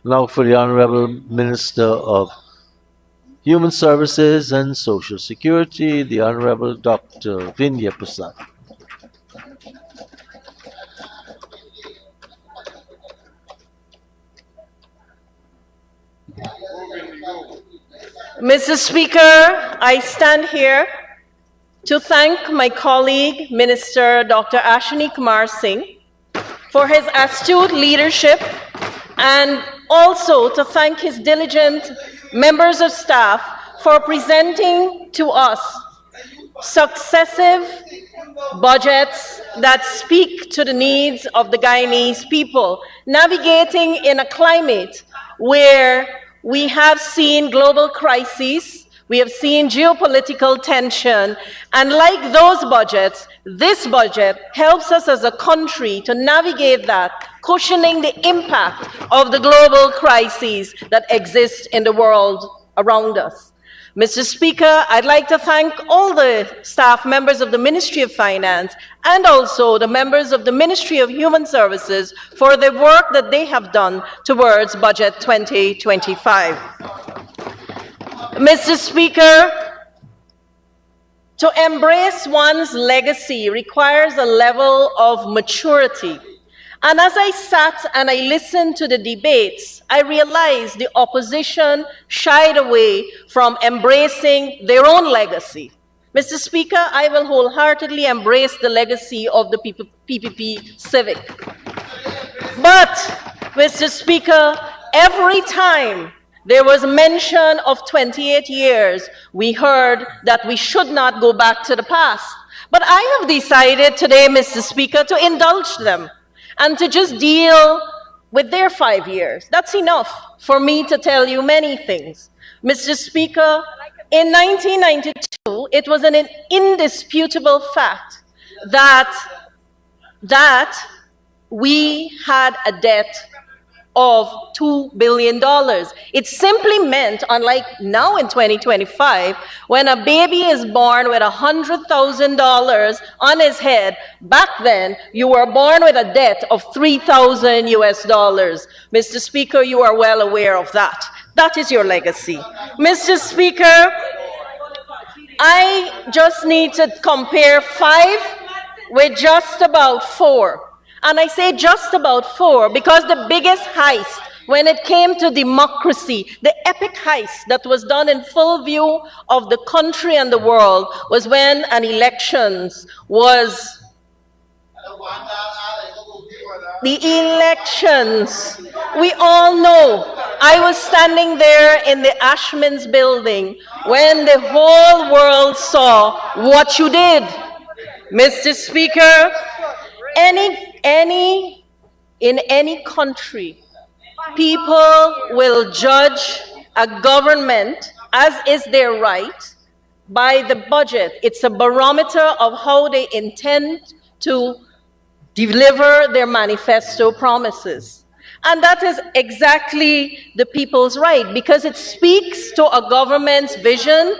Now for the Honorable Minister of Human Services and Social Security, the Honorable Dr. Vindhya Persaud. Mr. Speaker, I stand here to thank my colleague, Minister Dr. 𝐁𝐔𝐃𝐆𝐄, for his astute leadership and also to thank his diligent members of staff for presenting to us successive budgets that speak to the needs of the Guyanese people, navigating in a climate where we have seen global crises, we have seen geopolitical tension, and like those budgets, this budget helps us as a country to navigate that, cushioning the impact of the global crises that exist in the world around us. Mr. Speaker, I'd like to thank all the staff members of the Ministry of Finance and also the members of the Ministry of Human Services for the work that they have done towards Budget 2025. Mr. Speaker, to embrace one's legacy requires a level of maturity. And as I sat and I listened to the debates, I realized the opposition shied away from embracing their own legacy. Mr. Speaker, I will wholeheartedly embrace the legacy of the PPP Civic. But, Mr. Speaker, every time there was mention of 28 years, we heard that we should not go back to the past. But I have decided today, Mr. Speaker, to indulge them and to just deal with their 5 years. That's enough for me to tell you many things. Mr. Speaker, in 1992, it was an indisputable fact that we had a debt of $2 billion. It simply meant, unlike now in 2025, when a baby is born with $100,000 on his head, back then you were born with a debt of $3,000 US. Mr. Speaker, you are well aware of that. That is your legacy. Mr. Speaker, I just need to compare 5 with just about 4. And I say just about 4 because the biggest heist when it came to democracy, the epic heist that was done in full view of the country and the world was when an elections was the elections. We all know. I was standing there in the Ashman's building when the whole world saw what you did. Mr. Speaker, in any country, people will judge a government, as is their right, by the budget. It's a barometer of how they intend to deliver their manifesto promises. And that is exactly the people's right, because it speaks to a government's vision,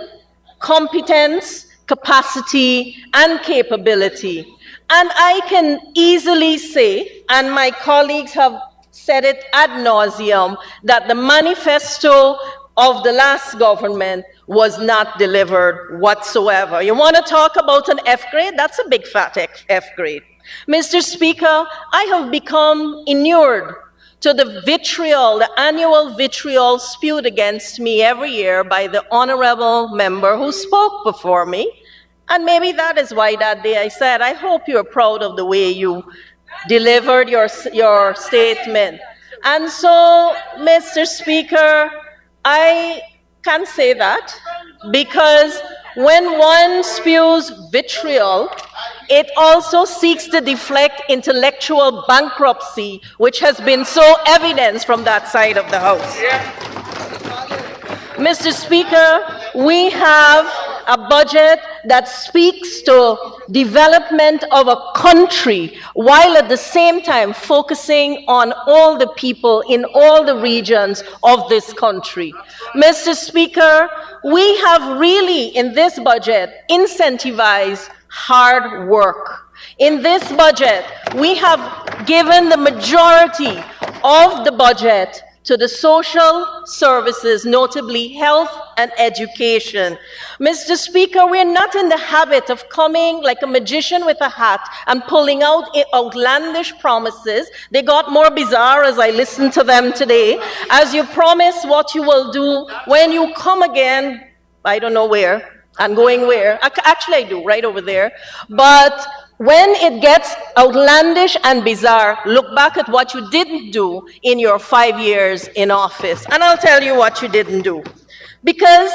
competence, capacity, and capability. And I can easily say, and my colleagues have said it ad nauseum, that the manifesto of the last government was not delivered whatsoever. You want to talk about an F grade? That's a big fat F grade. Mr. Speaker, I have become inured to the vitriol, the annual vitriol spewed against me every year by the honorable member who spoke before me. And maybe that is why that day I said, I hope you're proud of the way you delivered your statement. And so, Mr. Speaker, I can say that because when one spews vitriol, it also seeks to deflect intellectual bankruptcy, which has been so evident from that side of the House. Mr. Speaker, we have a budget that speaks to development of a country while at the same time focusing on all the people in all the regions of this country. Mr. Speaker, we have really in this budget incentivized hard work. In this budget, we have given the majority of the budget to the social services, notably health and education. Mr. Speaker, we're not in the habit of coming like a magician with a hat and pulling out outlandish promises. They got more bizarre as I listened to them today, as you promise what you will do when you come again, I don't know where, and going where. Actually, I do, right over there. But when it gets outlandish and bizarre, look back at what you didn't do in your 5 years in office. And I'll tell you what you didn't do. Because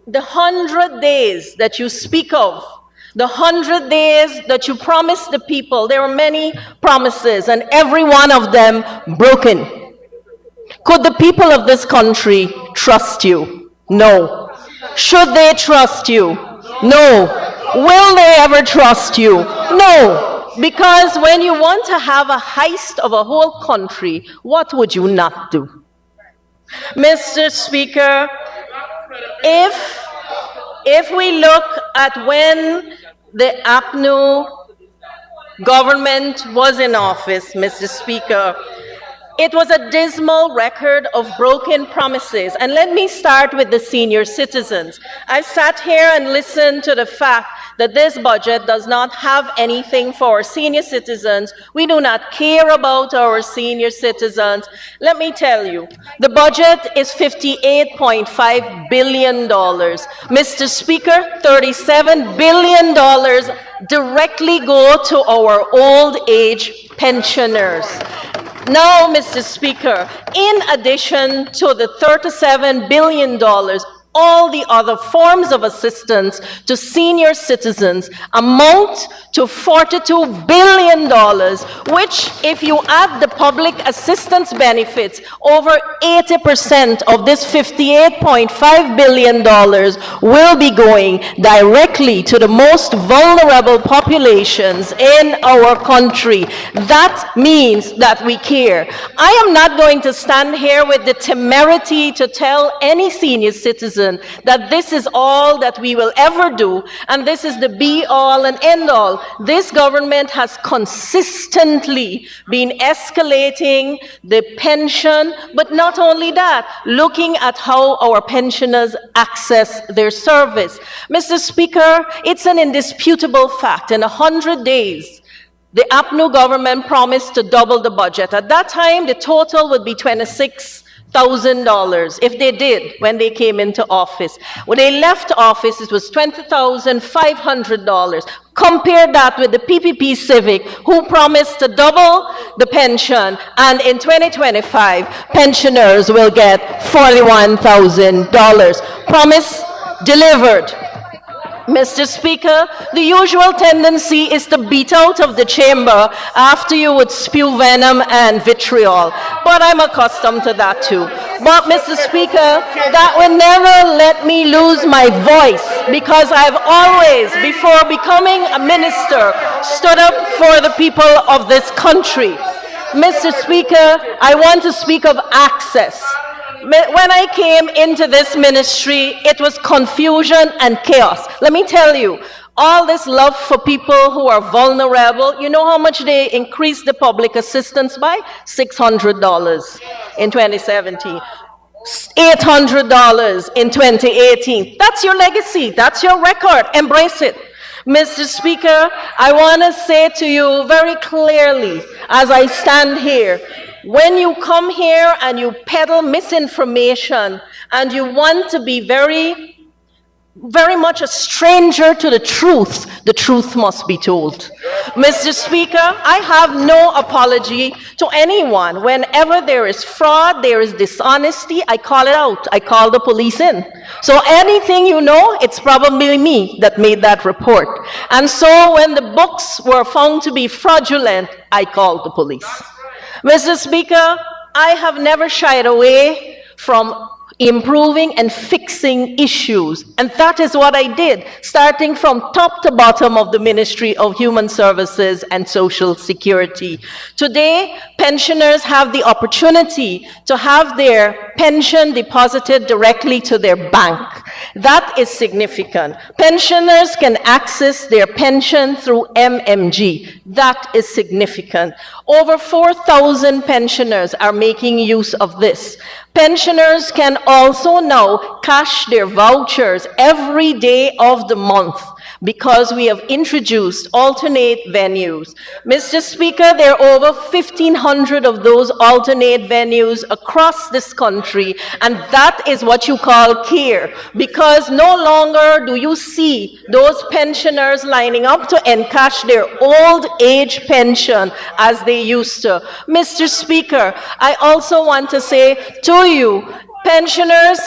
the 100 days that you speak of, the 100 days that you promised the people, there were many promises, and every one of them broken. Could the people of this country trust you? No. Should they trust you? No. Will they ever trust you? No. Because when you want to have a heist of a whole country, what would you not do? Mr. Speaker, if we look at when the APNU government was in office, Mr. Speaker, it was a dismal record of broken promises. And let me start with the senior citizens. I sat here and listened to the fact that this budget does not have anything for our senior citizens. We do not care about our senior citizens. Let me tell you, the budget is $58.5 billion. Mr. Speaker, $37 billion directly go to our old age pensioners. Now, Mr. Speaker, in addition to the $37 billion, all the other forms of assistance to senior citizens amount to $42 billion, which, if you add the public assistance benefits, over 80% of this $58.5 billion will be going directly to the most vulnerable populations in our country. That means that we care. I am not going to stand here with the temerity to tell any senior citizen that this is all that we will ever do, and this is the be-all and end-all. This government has consistently been escalating the pension, but not only that, looking at how our pensioners access their service. Mr. Speaker, it's an indisputable fact. In 100 days, the APNU government promised to double the budget. At that time, the total would be $26,000 if they did when they came into office. When they left office, it was $20,500. Compare that with the PPP Civic, who promised to double the pension, and in 2025, pensioners will get $41,000. Promise delivered. Mr. Speaker, the usual tendency is to beat out of the chamber after you would spew venom and vitriol. But I'm accustomed to that too. But, Mr. Speaker, that will never let me lose my voice, because I've always, before becoming a minister, stood up for the people of this country. Mr. Speaker, I want to speak of access. When I came into this ministry, it was confusion and chaos. Let me tell you, all this love for people who are vulnerable, you know how much they increased the public assistance by? $600 in 2017. $800 in 2018. That's your legacy. That's your record. Embrace it. Mr. Speaker, I want to say to you very clearly as I stand here, when you come here and you peddle misinformation and you want to be very much a stranger to the truth must be told. Mr. Speaker, I have no apology to anyone. Whenever there is fraud, there is dishonesty, I call it out. I call the police in. So anything you know, it's probably me that made that report. And so when the books were found to be fraudulent, I called the police. Mr. Speaker, I have never shied away from improving and fixing issues. And that is what I did, starting from top to bottom of the Ministry of Human Services and Social Security. Today, pensioners have the opportunity to have their pension deposited directly to their bank. That is significant. Pensioners can access their pension through MMG. That is significant. Over 4,000 pensioners are making use of this. Pensioners can also now cash their vouchers every day of the month, because we have introduced alternate venues. Mr. Speaker, there are over 1,500 of those alternate venues across this country, and that is what you call care, because no longer do you see those pensioners lining up to encash their old age pension as they used to. Mr. Speaker, I also want to say to you, pensioners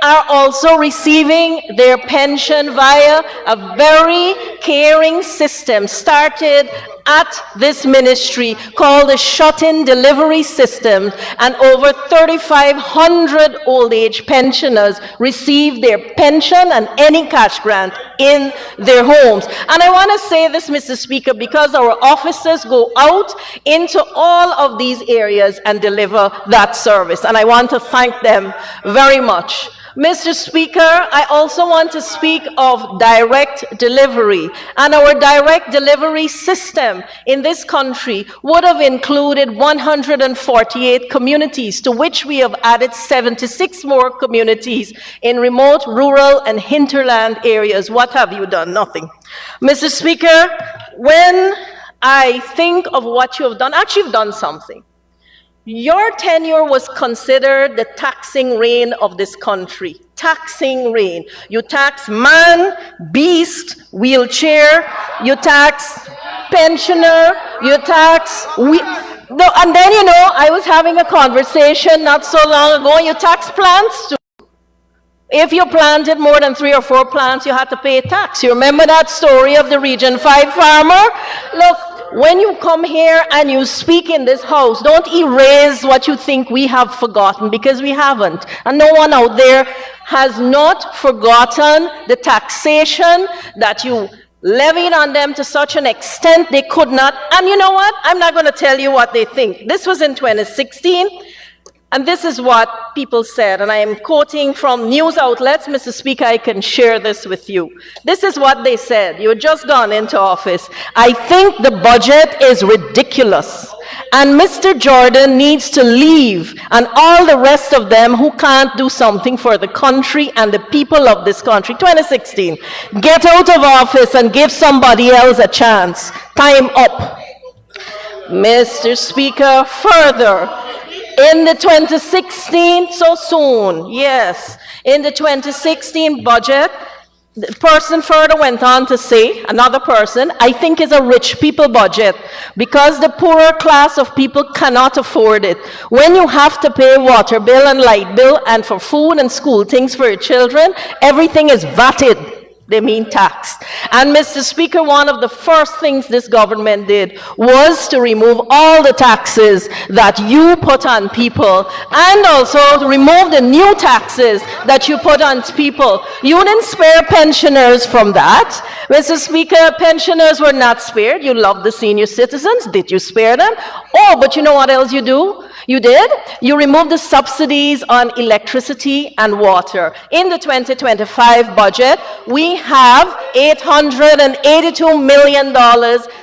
are also receiving their pension via a very caring system started at this ministry called the shut-in delivery system, and over 3,500 old age pensioners receive their pension and any cash grant in their homes. And I want to say this, Mr. Speaker, because our officers go out into all of these areas and deliver that service, and I want to thank them very much. Mr. Speaker, I also want to speak of direct delivery. And our direct delivery system in this country would have included 148 communities, to which we have added 76 more communities in remote, rural, and hinterland areas. What have you done? Nothing. Mr. Speaker, when I think of what you have done, actually you've done something. Your tenure was considered the taxing reign of this country. Taxing reign. You tax man, beast, wheelchair, you tax pensioner, you tax... and then, you know, I was having a conversation not so long ago, you tax plants too. If you planted more than 3 or 4 plants, you had to pay tax. You remember that story of the Region 5 farmer? Look, when you come here and you speak in this house, don't erase what you think we have forgotten, because we haven't. And no one out there has not forgotten the taxation that you levied on them to such an extent they could not. And you know what? I'm not going to tell you what they think. This was in 2016. And this is what people said, and I am quoting from news outlets. Mr. Speaker, I can share this with you. This is what they said. You had just gone into office. I think the budget is ridiculous, and Mr. Jordan needs to leave, and all the rest of them who can't do something for the country and the people of this country. 2016. Get out of office and give somebody else a chance. Time up. Mr. Speaker, further, in the 2016, so soon, yes, in the 2016 budget, the person further went on to say, another person, I think it's a rich people budget, because the poorer class of people cannot afford it. When you have to pay water bill and light bill and for food and school things for your children, everything is VATed. They mean taxed. And Mr. Speaker, one of the first things this government did was to remove all the taxes that you put on people, and also to remove the new taxes that you put on people. You didn't spare pensioners from that. Mr. Speaker, pensioners were not spared. You love the senior citizens. Did you spare them? Oh, but you know what else you do? You did? You removed the subsidies on electricity and water. In the 2025 budget, we have $882 million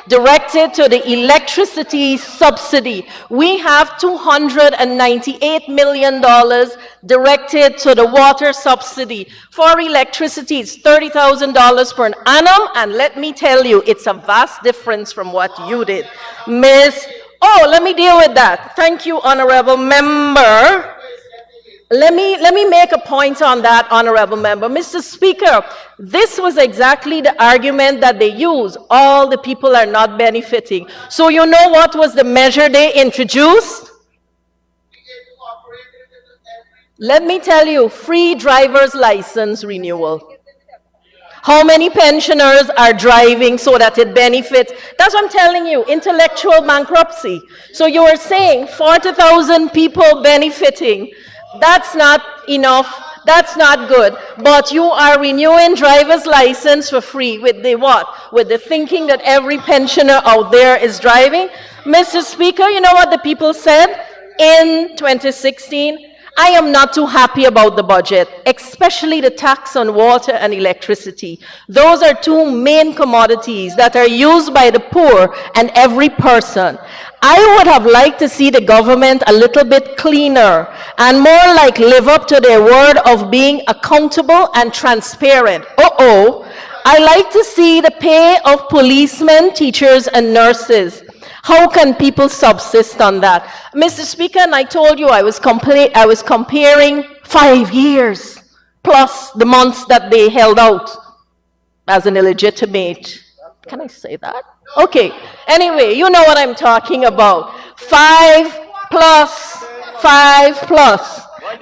directed to the electricity subsidy. We have $298 million directed to the water subsidy. For electricity, it's $30,000 per annum, and let me tell you, it's a vast difference from what you did. Oh, let me deal with that. Thank you, Honorable Member. Let me make a point on that, Honorable Member. Mr. Speaker, this was exactly the argument that they use. All the people are not benefiting. So you know what was the measure they introduced? Let me tell you, free driver's license renewal. How many pensioners are driving so that it benefits? That's what I'm telling you, intellectual bankruptcy. So you are saying 40,000 people benefiting. That's not enough. That's not good. But you are renewing driver's license for free with the what? With the thinking that every pensioner out there is driving. Mr. Speaker, you know what the people said in 2016? I am not too happy about the budget, especially the tax on water and electricity. Those are two main commodities that are used by the poor and every person. I would have liked to see the government a little bit cleaner and more like live up to their word of being accountable and transparent. I like to see the pay of policemen, teachers, and nurses. How can people subsist on that? Mr. Speaker, and I told you I was comparing 5 years plus the months that they held out as an illegitimate. Can I say that? Okay. Anyway, you know what I'm talking about. 5 plus, 5 plus.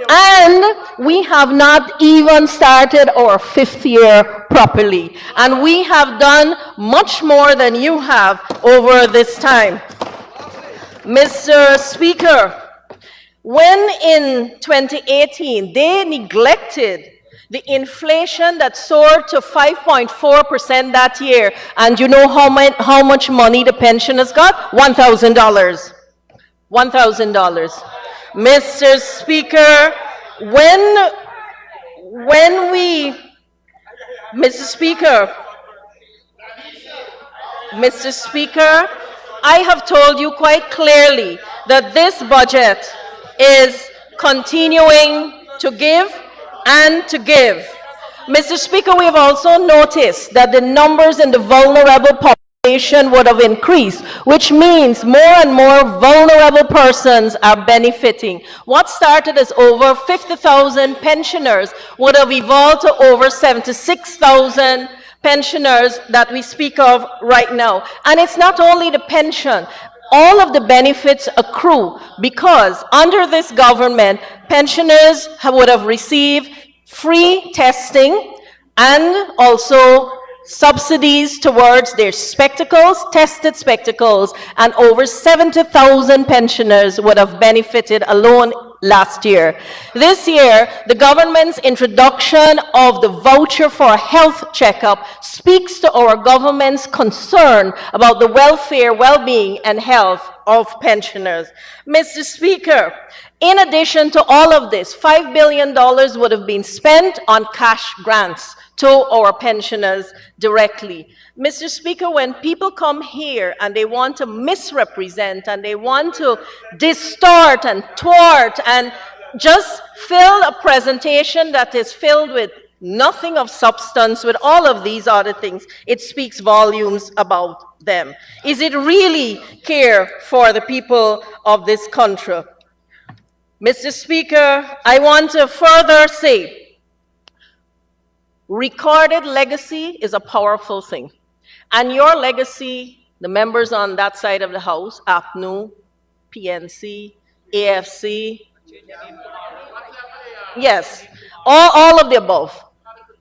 And we have not even started our 5th year properly. And we have done much more than you have over this time. Mr. Speaker, when in 2018 they neglected the inflation that soared to 5.4% that year, and you know how much money the pensioners got? $1,000. $1,000. Mr. Speaker, Mr. Speaker, I have told you quite clearly that this budget is continuing to give and to give. Mr. Speaker, we have also noticed that the numbers in the vulnerable population would have increased, which means more and more vulnerable persons are benefiting. What started as over 50,000 pensioners would have evolved to over 76,000 pensioners that we speak of right now. And it's not only the pension. All of the benefits accrue because under this government, pensioners would have received free testing and also subsidies towards their spectacles, tested spectacles, and over 70,000 pensioners would have benefited alone last year. This year, the government's introduction of the voucher for a health checkup speaks to our government's concern about the welfare, well-being, and health of pensioners. Mr. Speaker, in addition to all of this, $5 billion would have been spent on cash grants to our pensioners directly. Mr. Speaker, when people come here and they want to misrepresent and they want to distort and thwart and just fill a presentation that is filled with nothing of substance, with all of these other things, it speaks volumes about them. Is it really care for the people of this country? Mr. Speaker, I want to further say, recorded legacy is a powerful thing. And your legacy, the members on that side of the House, APNU, PNC, AFC, yes, all of the above.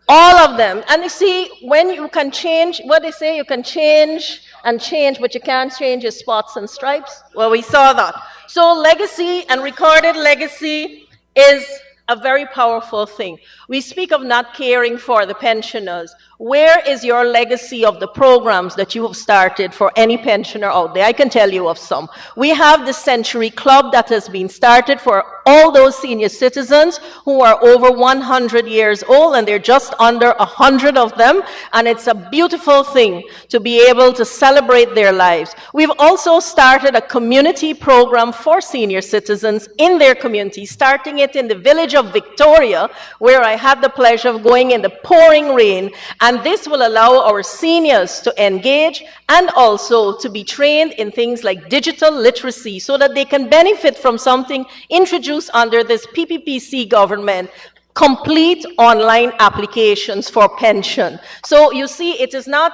All of them. And you see, when you can change, what they say, you can change and change, but you can't change your spots and stripes. Well, we saw that. So legacy and recorded legacy is a very powerful thing. We speak of not caring for the pensioners. Where is your legacy of the programs that you have started for any pensioner out there? I can tell you of some. We have the Century Club that has been started for all those senior citizens who are over 100 years old, and they're just under 100 of them, and it's a beautiful thing to be able to celebrate their lives. We've also started a community program for senior citizens in their community, starting it in the village of Victoria, where I had the pleasure of going in the pouring rain, and this will allow our seniors to engage and also to be trained in things like digital literacy so that they can benefit from something introduced under this PPPC government, complete online applications for pension. So you see, it is not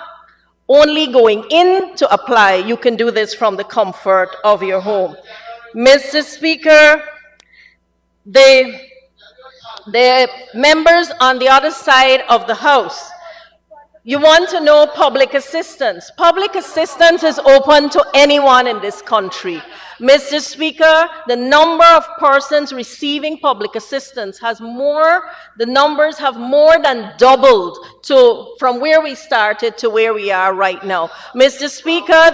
only going in to apply, you can do this from the comfort of your home. Mr. Speaker, the members on the other side of the House, you want to know public assistance. Public assistance is open to anyone in this country. Mr. Speaker, the number of persons receiving public assistance the numbers have more than doubled from where we started to where we are right now. Mr. Speaker,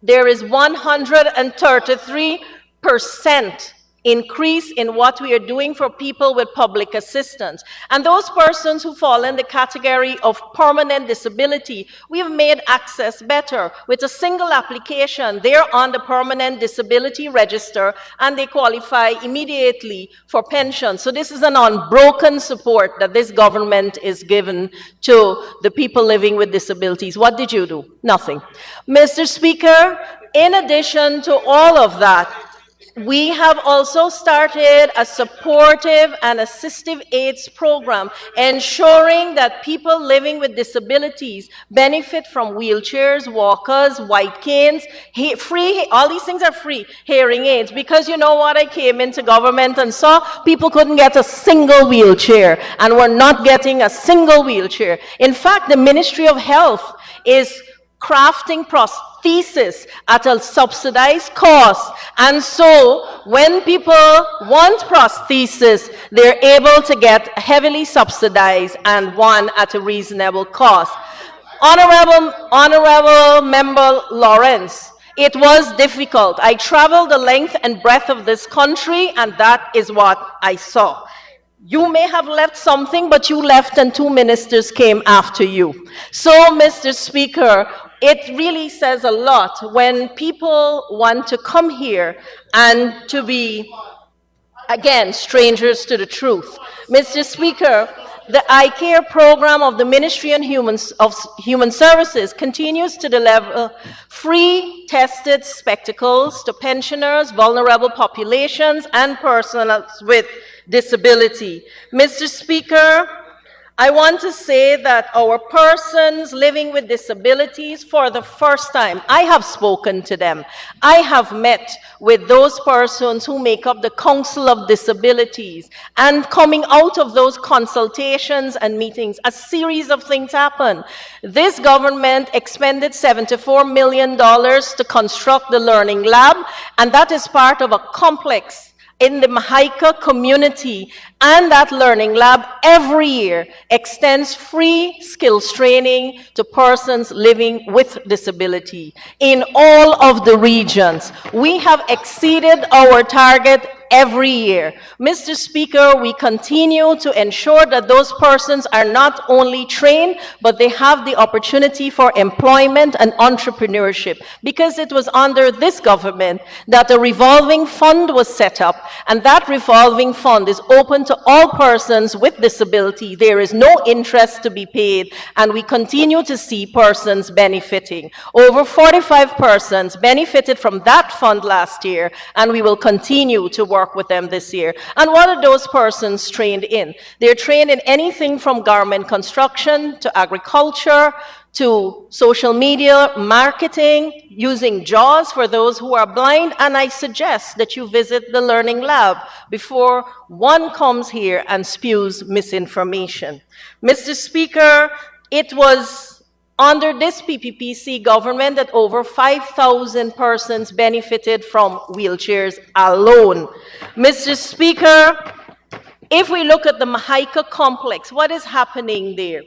there is 133% increase in what we are doing for people with public assistance. And those persons who fall in the category of permanent disability, we have made access better. With a single application, they're on the permanent disability register and they qualify immediately for pension. So this is an unbroken support that this government is given to the people living with disabilities. What did you do? Nothing. Mr. Speaker, in addition to all of that, we have also started a supportive and assistive aids program, ensuring that people living with disabilities benefit from wheelchairs, walkers, white canes, free, all these things are free, hearing aids. Because you know what, I came into government and saw people couldn't get a single wheelchair, and we're not getting a single wheelchair. In fact, the Ministry of Health is crafting prosthesis at a subsidized cost. And so when people want prosthesis, they're able to get heavily subsidized and one at a reasonable cost. Honorable Member Lawrence, it was difficult. I traveled the length and breadth of this country, and that is what I saw. You may have left something, but you left and two ministers came after you. So, Mr. Speaker, it really says a lot when people want to come here and to be, again, strangers to the truth. Mr. Speaker, the iCare program of the Ministry of Human Services continues to deliver free tested spectacles to pensioners, vulnerable populations, and persons with disability. Mr. Speaker, I want to say that our persons living with disabilities, for the first time, I have spoken to them. I have met with those persons who make up the Council of Disabilities, and coming out of those consultations and meetings, a series of things happened. This government expended $74 million to construct the Learning Lab, and that is part of a complex in the Mahaica community, and that Learning Lab every year extends free skills training to persons living with disability in all of the regions. We have exceeded our target every year. Mr. Speaker, we continue to ensure that those persons are not only trained, but they have the opportunity for employment and entrepreneurship, because it was under this government that a revolving fund was set up, and that revolving fund is open to all persons with disability. There is no interest to be paid, and we continue to see persons benefiting. Over 45 persons benefited from that fund last year, and we will continue to work with them this year. And what are those persons trained in? They're trained in anything from garment construction to agriculture to social media, marketing, using JAWS for those who are blind, and I suggest that you visit the Learning Lab before one comes here and spews misinformation. Mr. Speaker, it was under this PPPC government that over 5,000 persons benefited from wheelchairs alone. Mr. Speaker, if we look at the Mahaica complex, what is happening there?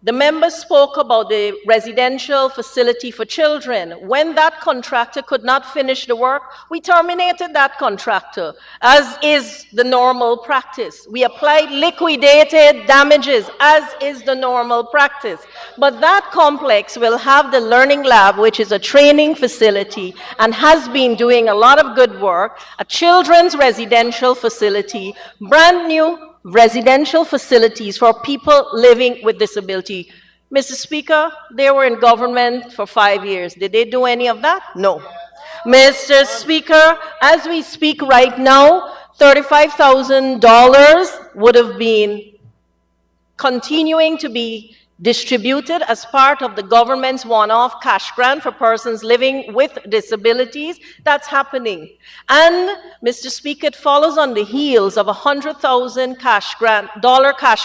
The member spoke about the residential facility for children. When that contractor could not finish the work, we terminated that contractor, as is the normal practice. We applied liquidated damages, as is the normal practice. But that complex will have the Learning Lab, which is a training facility and has been doing a lot of good work, a children's residential facility, brand new residential facilities for people living with disability. Mr. Speaker, they were in government for 5 years. Did they do any of that? No. Mr. Speaker, as we speak right now, $35,000 would have been continuing to be distributed as part of the government's one-off cash grant for persons living with disabilities. That's happening. And, Mr. Speaker, it follows on the heels of a $100,000 cash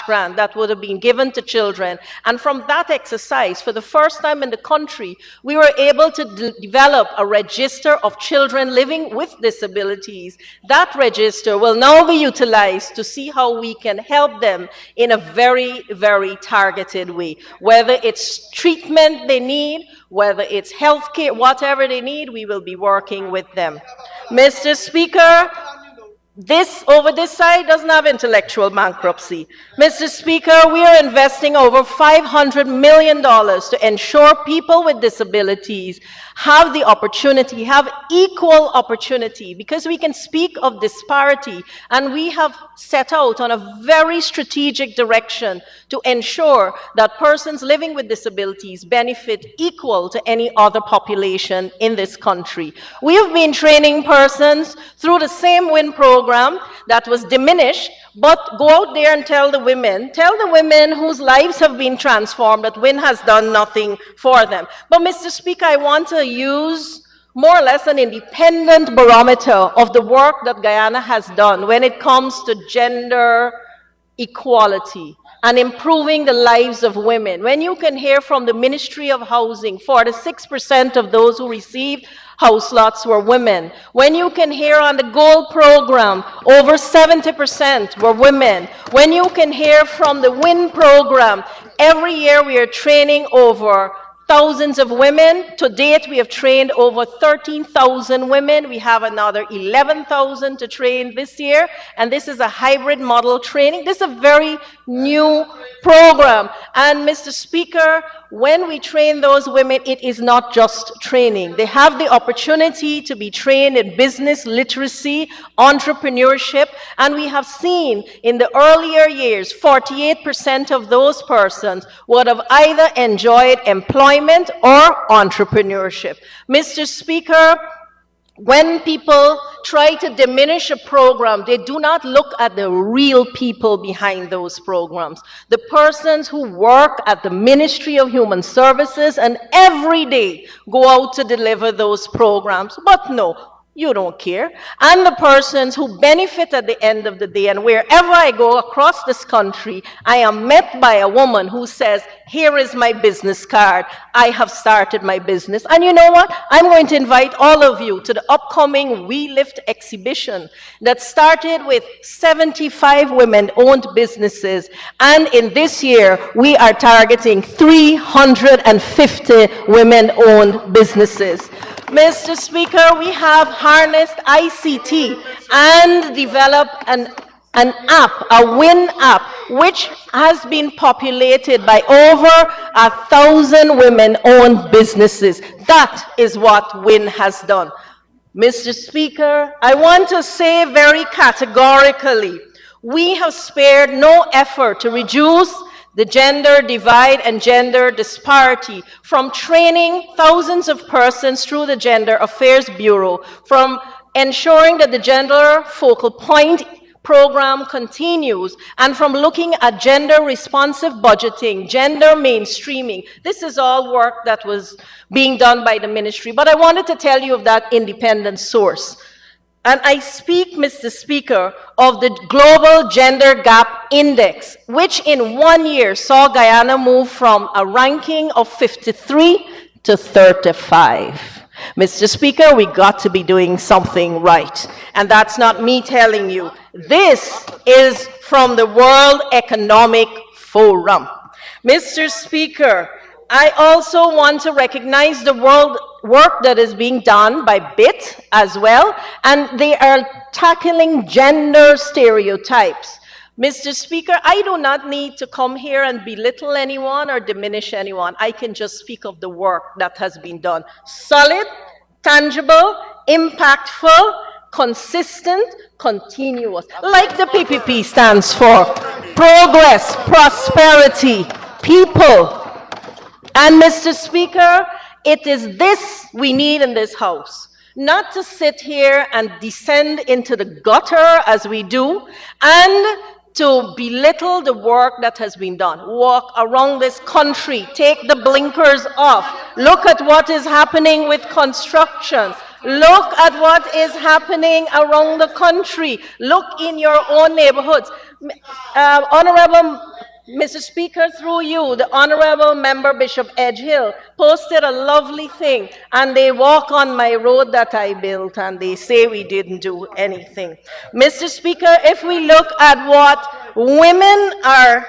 grant that would have been given to children. And from that exercise, for the first time in the country, we were able to develop a register of children living with disabilities. That register will now be utilized to see how we can help them in a very, very targeted way. Whether it's treatment they need, whether it's health care, whatever they need, we will be working with them. Mr. Speaker, This over this side doesn't have intellectual bankruptcy. Mr. Speaker, we are investing over $500 million to ensure people with disabilities have the opportunity, have equal opportunity, because we can speak of disparity, and we have set out on a very strategic direction to ensure that persons living with disabilities benefit equal to any other population in this country. We have been training persons through the same WIN program that was diminished, but go out there and tell the women whose lives have been transformed that WIN has done nothing for them. But Mr. Speaker, I want to use more or less an independent barometer of the work that Guyana has done when it comes to gender equality and improving the lives of women. When you can hear from the Ministry of Housing, 46% of those who received house lots were women. When you can hear on the Gold program, over 70% were women. When you can hear from the WIN program, every year we are training over thousands of women. To date, we have trained over 13,000 women. We have another 11,000 to train this year, and this is a hybrid model training. This is a very new program. And Mr. Speaker, when we train those women, it is not just training. They have the opportunity to be trained in business literacy, entrepreneurship, and we have seen in the earlier years, 48% of those persons would have either enjoyed employment or entrepreneurship. Mr. Speaker, when people try to diminish a program, they do not look at the real people behind those programs. The persons who work at the Ministry of Human Services and every day go out to deliver those programs. But no, you don't care. And the persons who benefit at the end of the day, and wherever I go across this country, I am met by a woman who says, here is my business card. I have started my business. And you know what? I'm going to invite all of you to the upcoming We Lift exhibition that started with 75 women-owned businesses. And in this year, we are targeting 350 women-owned businesses. Mr. Speaker, we have harnessed ICT and developed an app, a WIN app, which has been populated by over 1,000 women-owned businesses. That is what WIN has done. Mr. Speaker, I want to say very categorically, we have spared no effort to reduce the gender divide and gender disparity, from training thousands of persons through the Gender Affairs Bureau, from ensuring that the Gender Focal Point program continues, and from looking at gender-responsive budgeting, gender mainstreaming. This is all work that was being done by the ministry, but I wanted to tell you of that independent source. And I speak, Mr. Speaker, of the Global Gender Gap Index, which in 1 year saw Guyana move from a ranking of 53 to 35. Mr. Speaker, we got to be doing something right. And that's not me telling you. This is from the World Economic Forum. Mr. Speaker, I also want to recognize the work that is being done by BIT as well, and they are tackling gender stereotypes. Mr. Speaker, I do not need to come here and belittle anyone or diminish anyone. I can just speak of the work that has been done. Solid, tangible, impactful, consistent, continuous, like the PPP stands for. Progress, prosperity, people. And Mr. Speaker, it is this we need in this House. Not to sit here and descend into the gutter as we do, and to belittle the work that has been done. Walk around this country, take the blinkers off, look at what is happening with construction, look at what is happening around the country, look in your own neighborhoods. Honorable Mr. Speaker, through you, the Honorable Member Bishop Edgehill posted a lovely thing, and they walk on my road that I built, and they say we didn't do anything. Mr. Speaker, if we look at what women are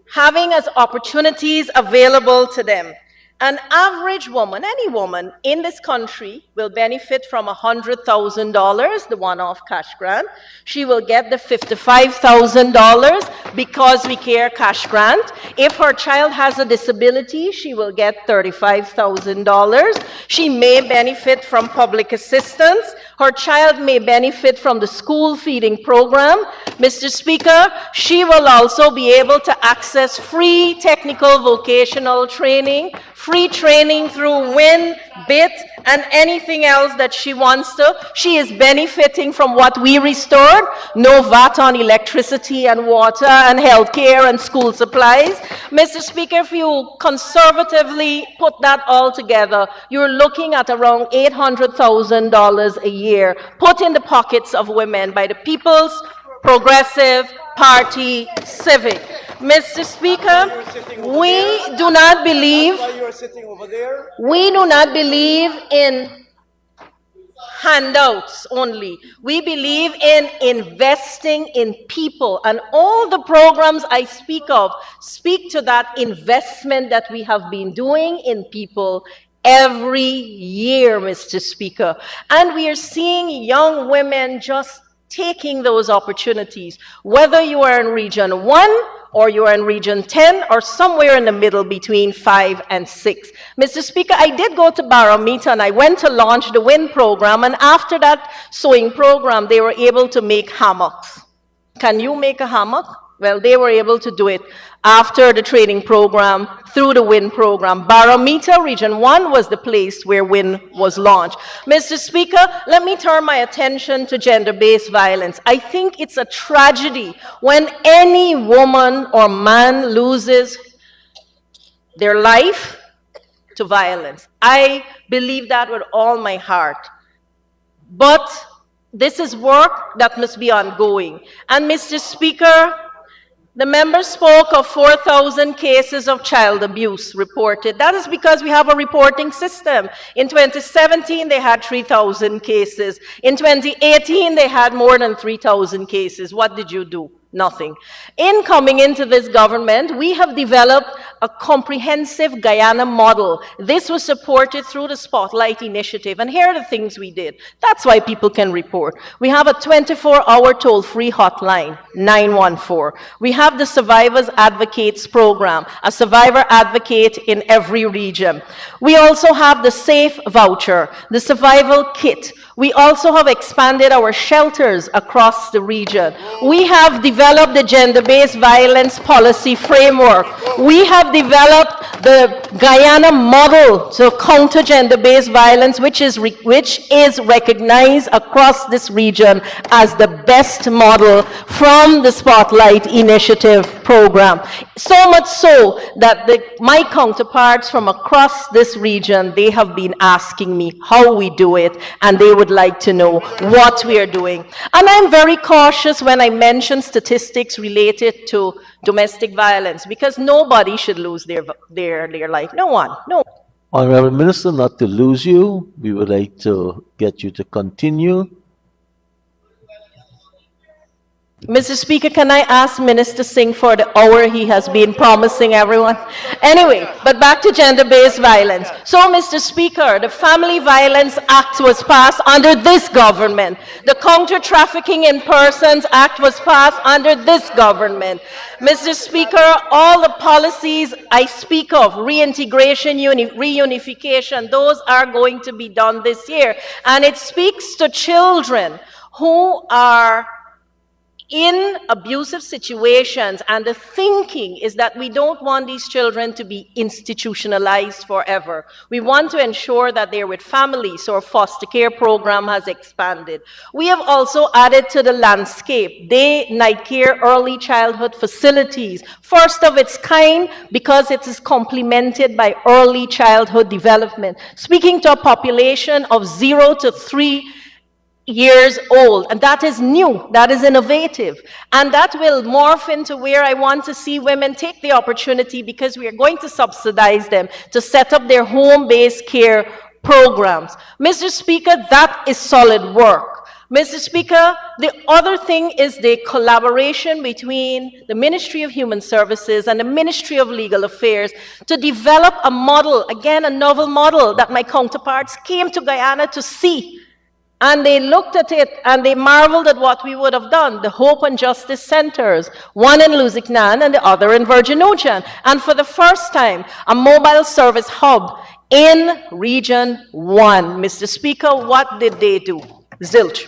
having as opportunities available to them, An average woman, any woman in this country, will benefit from $100,000, the one-off cash grant. She will get the $55,000 Because We Care cash grant. If her child has a disability, she will get $35,000. She may benefit from public assistance. Her child may benefit from the school feeding program. Mr. Speaker, she will also be able to access free technical vocational training, free training through WIN, BIT, and anything else that she wants to. She is benefiting from what we restored. No VAT on electricity and water and healthcare and school supplies. Mr. Speaker, if you conservatively put that all together, you're looking at around $800,000 a year put in the pockets of women by the People's Progressive Party Civic. Mr. Speaker, we do not believe in handouts only. We believe in investing in people, and all the programs I speak of speak to that investment that we have been doing in people every year, Mr. Speaker. And we are seeing young women just taking those opportunities, whether you are in Region 1 or you are in Region 10 or somewhere in the middle between 5 and 6. Mr. Speaker, I did go to Barometer and I went to launch the WIN program, and after that sewing program, they were able to make hammocks. Can you make a hammock? Well, they were able to do it after the training program, through the WIN program. Barometer Region 1 was the place where WIN was launched. Mr. Speaker, let me turn my attention to gender-based violence. I think it's a tragedy when any woman or man loses their life to violence. I believe that with all my heart. But this is work that must be ongoing. And Mr. Speaker, the member spoke of 4,000 cases of child abuse reported. That is because we have a reporting system. In 2017, they had 3,000 cases. In 2018, they had more than 3,000 cases. What did you do? Nothing. In coming into this government, we have developed a comprehensive Guyana model. This was supported through the Spotlight Initiative, and here are the things we did. That's why people can report. We have a 24-hour toll-free hotline, 914. We have the Survivors Advocates Program, a survivor advocate in every region. We also have the SAFE voucher, the survival kit. We also have expanded our shelters across the region. We have developed the gender-based violence policy framework. We have developed the Guyana model to counter gender-based violence, which is recognized across this region as the best model from the Spotlight Initiative program. So much so that my counterparts from across this region, they have been asking me how we do it, and they would like to know what we are doing. And I'm very cautious when I mention statistics related to domestic violence, because nobody should lose their life. No one. No. Honorable Minister, not to lose you, we would like to get you to continue. Mr. Speaker, can I ask Minister Singh for the hour he has been promising everyone? Anyway, but back to gender-based violence. So, Mr. Speaker, the Family Violence Act was passed under this government. The Counter Trafficking in Persons Act was passed under this government. Mr. Speaker, all the policies I speak of, reintegration, reunification, those are going to be done this year. And it speaks to children who are in abusive situations, and the thinking is that we don't want these children to be institutionalized forever. We want to ensure that they're with families, so our foster care program has expanded. We have also added to the landscape day, night care, early childhood facilities, first of its kind because it is complemented by early childhood development, speaking to a population of 0 to 3 years old, and that is new, that is innovative, and that will morph into where I want to see women take the opportunity, because we are going to subsidize them to set up their home-based care programs. Mr. Speaker, that is solid work. Mr. Speaker, the other thing is the collaboration between the Ministry of Human Services and the Ministry of Legal Affairs to develop a model, again, a novel model that my counterparts came to Guyana to see. And they looked at it and they marveled at what we would have done. The Hope and Justice Centers, one in Lusignan and the other in Virgin Ocean. And for the first time, a mobile service hub in Region 1. Mr. Speaker, what did they do? Zilch.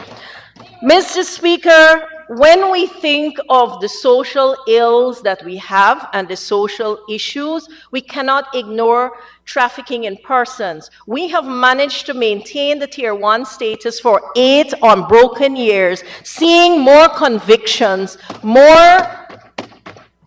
Mr. Speaker, when we think of the social ills that we have and the social issues, we cannot ignore trafficking in persons. We have managed to maintain the Tier 1 status for 8 unbroken years, seeing more convictions, more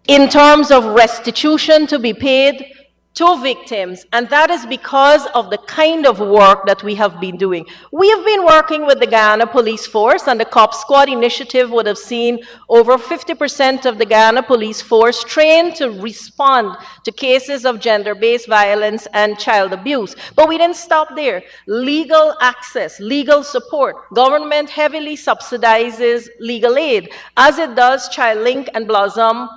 in terms of restitution to be paid to victims, and that is because of the kind of work that we have been doing. We have been working with the Guyana Police Force, and the COP Squad initiative would have seen over 50% of the Guyana Police Force trained to respond to cases of gender-based violence and child abuse. But we didn't stop there. Legal access, legal support. Government heavily subsidizes legal aid, as it does ChildLink and Blossom.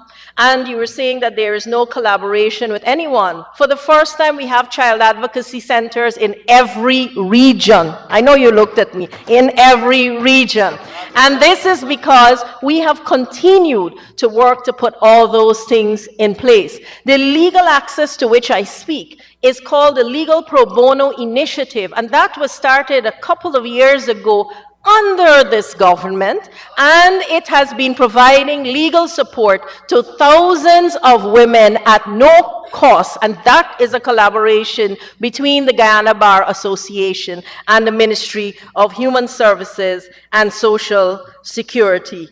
And you were saying that there is no collaboration with anyone. For the first time, we have child advocacy centers in every region. I know you looked at me. In every region. And this is because we have continued to work to put all those things in place. The legal access to which I speak is called the Legal Pro Bono Initiative, and that was started a couple of years ago under this government, and it has been providing legal support to thousands of women at no cost, and that is a collaboration between the Guyana Bar Association and the Ministry of Human Services and Social Security.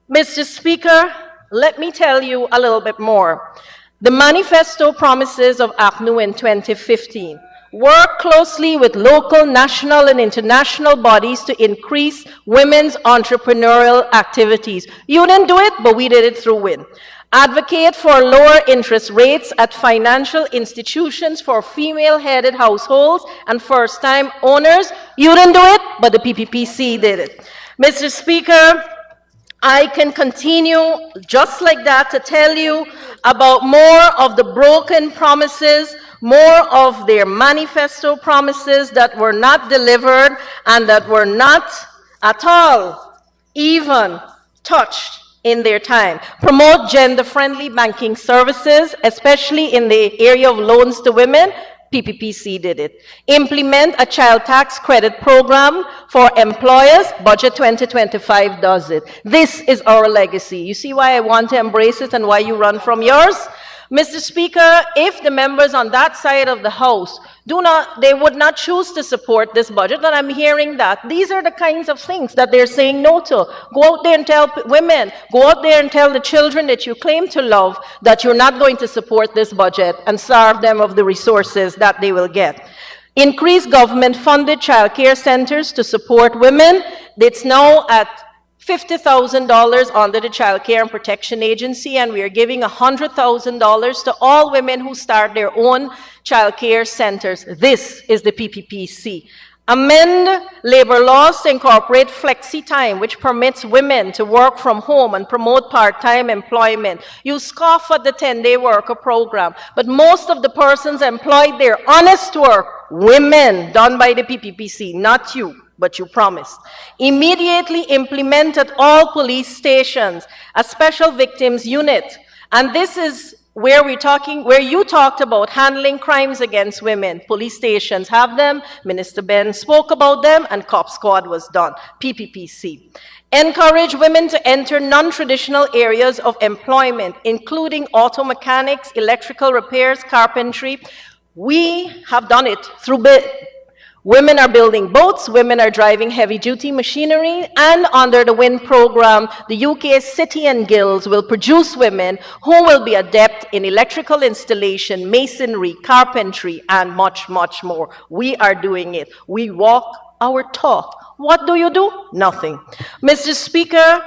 Mr. Speaker, let me tell you a little bit more. The manifesto promises of ACNU in 2015 work closely with local, national, and international bodies to increase women's entrepreneurial activities. You didn't do it, but we did it through WIN. Advocate for lower interest rates at financial institutions for female-headed households and first-time owners. You didn't do it, but the PPPC did it. Mr. Speaker, I can continue just like that to tell you about more of the broken promises, more of their manifesto promises that were not delivered and that were not at all even touched in their time. Promote gender-friendly banking services, especially in the area of loans to women. PPPC did it. Implement a child tax credit program for employers. Budget 2025 does it. This is our legacy. You see why I want to embrace it and why you run from yours? Mr. Speaker, if the members on that side of the House they would not choose to support this budget, and I'm hearing that. These are the kinds of things that they're saying no to. Go out there and tell women, go out there and tell the children that you claim to love that you're not going to support this budget and starve them of the resources that they will get. Increase government-funded child care centers to support women. It's now at $50,000 under the Child Care and Protection Agency, and we are giving $100,000 to all women who start their own child care centers. This is the PPPC. Amend labor laws to incorporate flexi time, which permits women to work from home and promote part-time employment. You scoff at the 10-day worker program, but most of the persons employed there, honest work, women, done by the PPPC, not you. But you promised. Immediately implement at all police stations a special victims unit. And this is where you talked about handling crimes against women. Police stations have them, Minister Ben spoke about them, and COP Squad was done. PPPC. Encourage women to enter non-traditional areas of employment, including auto mechanics, electrical repairs, carpentry. We have done it through women are building boats, women are driving heavy-duty machinery, and under the WIN program, the UK City and Guilds will produce women who will be adept in electrical installation, masonry, carpentry, and much, much more. We are doing it. We walk our talk. What do you do? Nothing. Mr. Speaker,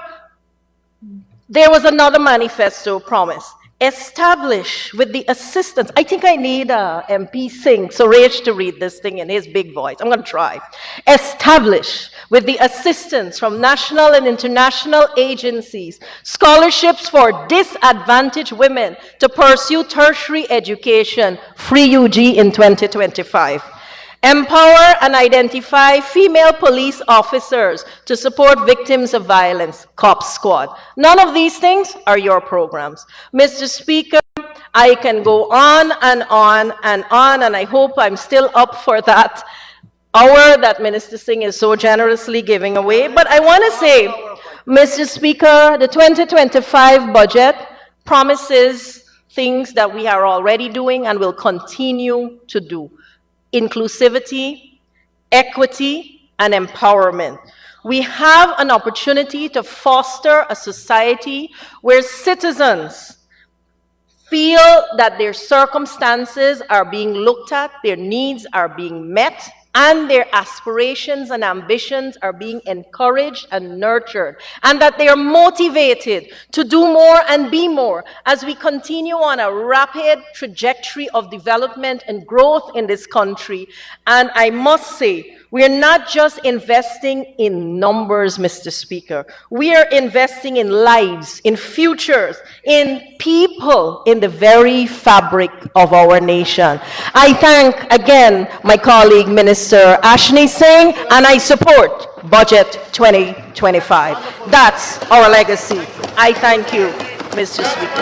there was another manifesto promise. establish with the assistance, I think I need MP Singh, Suresh, to read this thing in his big voice. I'm going to try. Establish with the assistance from national and international agencies scholarships for disadvantaged women to pursue tertiary education, free UG in 2025. Empower and identify female police officers to support victims of violence, COP Squad. None of these things are your programs. Mr. Speaker, I can go on and on and on, and I hope I'm still up for that hour that Minister Singh is so generously giving away. But I want to say, Mr. Speaker, the 2025 budget promises things that we are already doing and will continue to do. Inclusivity, equity, and empowerment. We have an opportunity to foster a society where citizens feel that their circumstances are being looked at, their needs are being met, and their aspirations and ambitions are being encouraged and nurtured, and that they are motivated to do more and be more as we continue on a rapid trajectory of development and growth in this country. And I must say, we are not just investing in numbers, Mr. Speaker. We are investing in lives, in futures, in people, in the very fabric of our nation. I thank again my colleague, Minister Ashni Singh, and I support Budget 2025. That's our legacy. I thank you, Mr. Speaker.